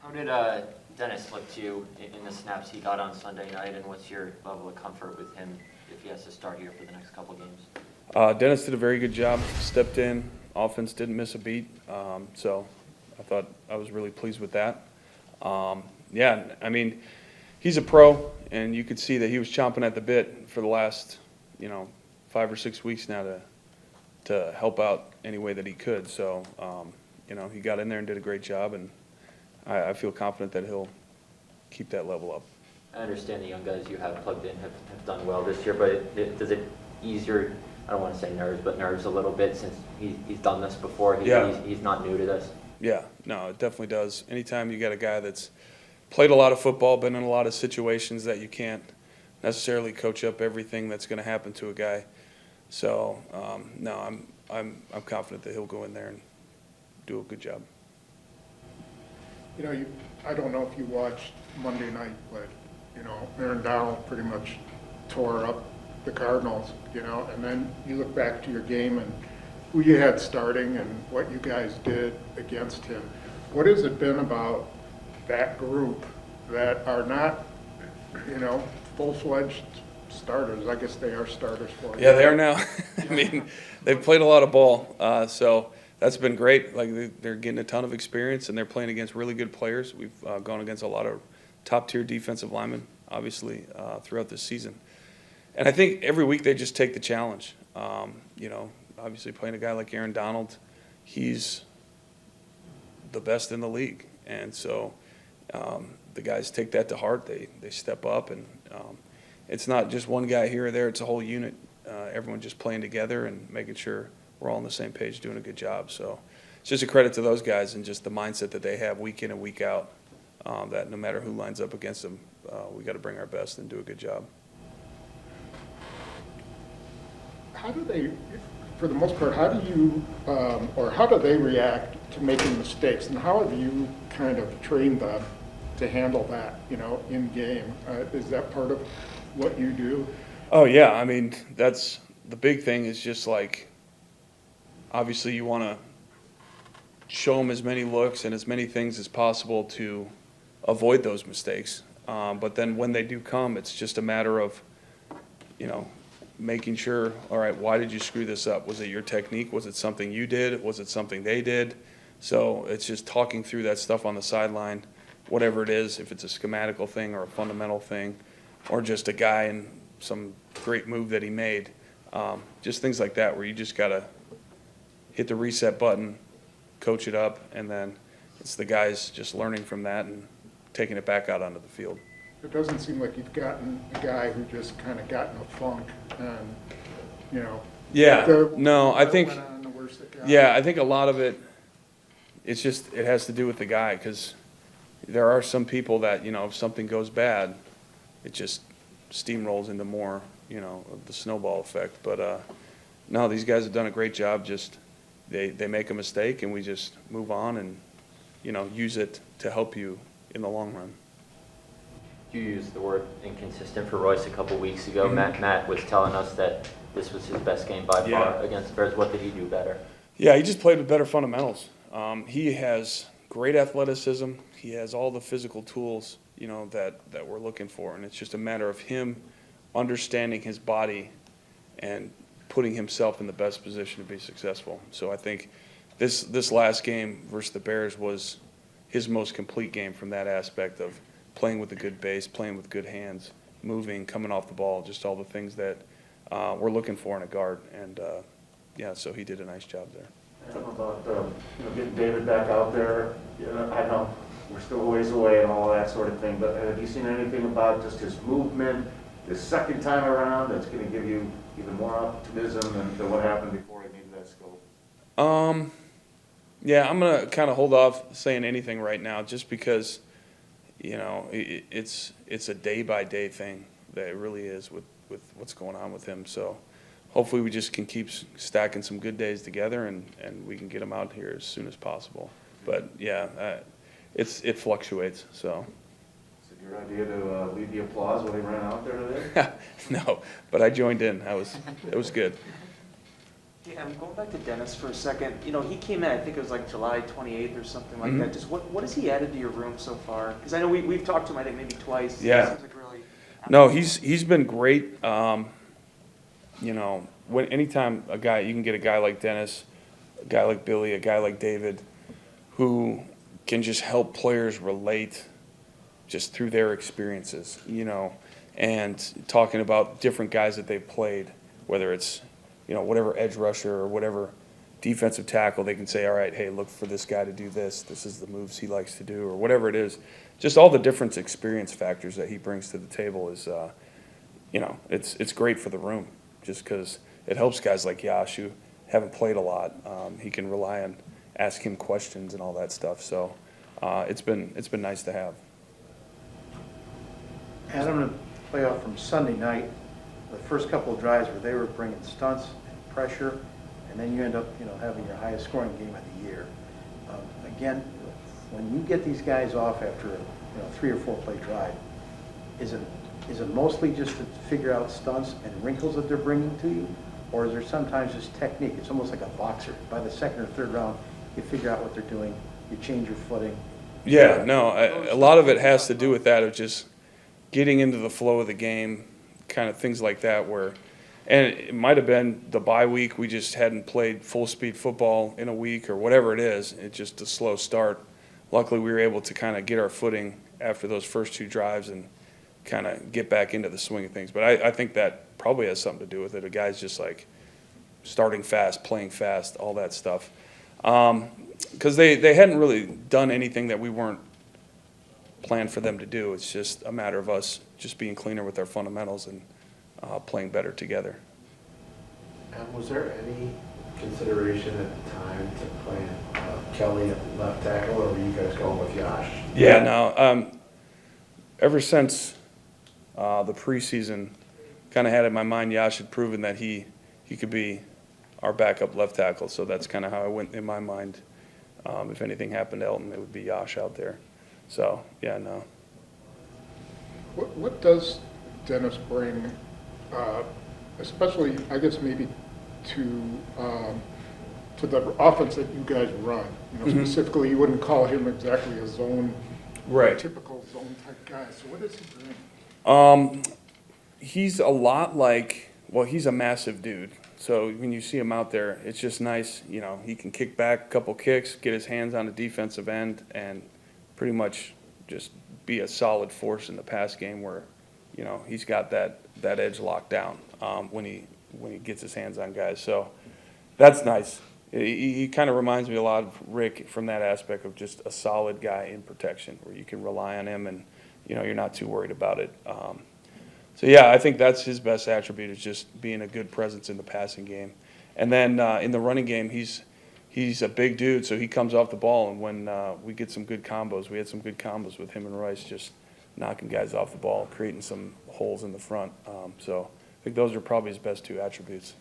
How did Dennis look to you in the snaps he got on Sunday night, and what's your level of comfort with him if he has to start here for the next couple games? Dennis did a very good job, stepped in, offense didn't miss a beat, so I thought I was really pleased with that. Yeah, I mean, he's a pro, and you could see that he was chomping at the bit for the last, 5 or 6 weeks now to help out any way that he could. So, he got in there and did a great job, and I feel confident that he'll keep that level up. I understand the young guys you have plugged in have done well this year, but does it ease your, I don't want to say nerves a little bit, since he's done this before? He's not new to this. Yeah, no, it definitely does. Anytime you got a guy that's played a lot of football, been in a lot of situations that you can't necessarily coach up everything that's going to happen to a guy. So, no, I'm confident that he'll go in there and do a good job. I don't know if you watched Monday night, but, Aaron Donald pretty much tore up the Cardinals, and then you look back to your game and who you had starting and what you guys did against him. What has it been about that group that are not, full-fledged starters? I guess they are starters for you. Yeah, they are now. I mean, they've played a lot of ball, so that's been great. Like, they're getting a ton of experience, and they're playing against really good players. We've gone against a lot of top-tier defensive linemen, obviously, throughout this season. And I think every week they just take the challenge. Obviously playing a guy like Aaron Donald, he's the best in the league. And so the guys take that to heart. They step up, and it's not just one guy here or there. It's a whole unit. Everyone just playing together and making sure we're all on the same page, doing a good job. So it's just a credit to those guys and just the mindset that they have week in and week out, that no matter who lines up against them, we got to bring our best and do a good job. How do they, for the most part, how do they react to making mistakes, and how have you kind of trained them to handle that, in game? Is that part of what you do? Oh, yeah. I mean, that's the big thing is just like, obviously you want to show them as many looks and as many things as possible to avoid those mistakes. But then when they do come, it's just a matter of, making sure, all right, why did you screw this up? Was it your technique? Was it something you did? Was it something they did? So it's just talking through that stuff on the sideline, whatever it is, if it's a schematical thing or a fundamental thing, or just a guy and some great move that he made. Just things like that where you just got to hit the reset button, coach it up, and then it's the guys just learning from that and taking it back out onto the field. It doesn't seem like you've gotten a guy who just kind of got in a funk and, Yeah, no, I think, yeah, I think a lot of it, it has to do with the guy, because there are some people that, if something goes bad, it just steamrolls into more, of the snowball effect. But no, these guys have done a great job. Just they make a mistake, and we just move on and, use it to help you in the long run. You used the word inconsistent for Royce a couple weeks ago. Mm-hmm. Matt was telling us that this was his best game by far against the Bears. What did he do better? Yeah, he just played with better fundamentals. He has great athleticism. He has all the physical tools, that we're looking for. And it's just a matter of him understanding his body and putting himself in the best position to be successful. So I think this last game versus the Bears was his most complete game from that aspect of playing with a good base, playing with good hands, moving, coming off the ball, just all the things that we're looking for in a guard. And, so he did a nice job there. I don't know about getting David back out there. I know we're still a ways away and all that sort of thing, but have you seen anything about just his movement this second time around that's going to give you even more optimism than what happened before he needed that scope? Yeah, I'm going to kind of hold off saying anything right now just because, it's a day-by-day thing that it really is with what's going on with him. So hopefully we just can keep stacking some good days together and we can get him out here as soon as possible. But, it fluctuates, so. Is it your idea to lead the applause when he ran out there today? No, but I joined in. It was good. Yeah, I'm going back to Dennis for a second. You know, he came in, I think it was like July 28th or something like that. Just what has he added to your room so far? Because I know we've talked to him, I think, maybe twice. Yeah. It seems like really. No, he's been great. You know, anytime you can get a guy like Dennis, a guy like Billy, a guy like David, who can just help players relate just through their experiences, you know, and talking about different guys that they've played, whether it's, you know, whatever edge rusher or whatever defensive tackle, they can say, all right, hey, look for this guy to do this. This is the moves he likes to do, or whatever it is. Just all the different experience factors that he brings to the table is, you know, it's great for the room, just because it helps guys like Yash who haven't played a lot. He can rely on ask him questions and all that stuff. So it's been nice to have. Adam, to play off from Sunday night, the first couple of drives where they were bringing stunts and pressure, and then you end up, you know, having your highest scoring game of the year. Again, when you get these guys off after a 3 or 4 play drive, is it mostly just to figure out stunts and wrinkles that they're bringing to you, or is there sometimes just technique? It's almost like a boxer. By the second or third round, you figure out what they're doing, you change your footing. Yeah, no, a lot of it has to do with that, of just getting into the flow of the game, kind of things like that, and it might have been the bye week, we just hadn't played full speed football in a week or whatever it is. It's just a slow start. Luckily, we were able to kind of get our footing after those first 2 drives and kind of get back into the swing of things. But I think that probably has something to do with it. A guy's just like starting fast, playing fast, all that stuff. Because they hadn't really done anything that we weren't planned for them to do. It's just a matter of us just being cleaner with our fundamentals and playing better together. And was there any consideration at the time to play Kelly at left tackle, or were you guys going with Yash? Yeah, no. Ever since the preseason, kind of had in my mind Yash had proven that he could be our backup left tackle. So that's kind of how I went in my mind. If anything happened to Elton, it would be Yash out there. So, yeah, no. What does Dennis bring, especially, I guess, maybe to the offense that you guys run? You know, specifically, you wouldn't call him exactly a zone, typical zone type guy. So what does he bring? He's a lot like, well, he's a massive dude. So when you see him out there, it's just nice. You know, he can kick back a couple kicks, get his hands on the defensive end, and pretty much just be a solid force in the pass game where, you know, he's got that edge locked down when he gets his hands on guys. So that's nice. He kind of reminds me a lot of Rick from that aspect of just a solid guy in protection where you can rely on him and, you know, you're not too worried about it. So, yeah, I think that's his best attribute, is just being a good presence in the passing game. And then in the running game, he's a big dude, so he comes off the ball. And when we get some good combos, we had some good combos with him and Rice, just knocking guys off the ball, creating some holes in the front. So I think those are probably his best 2 attributes.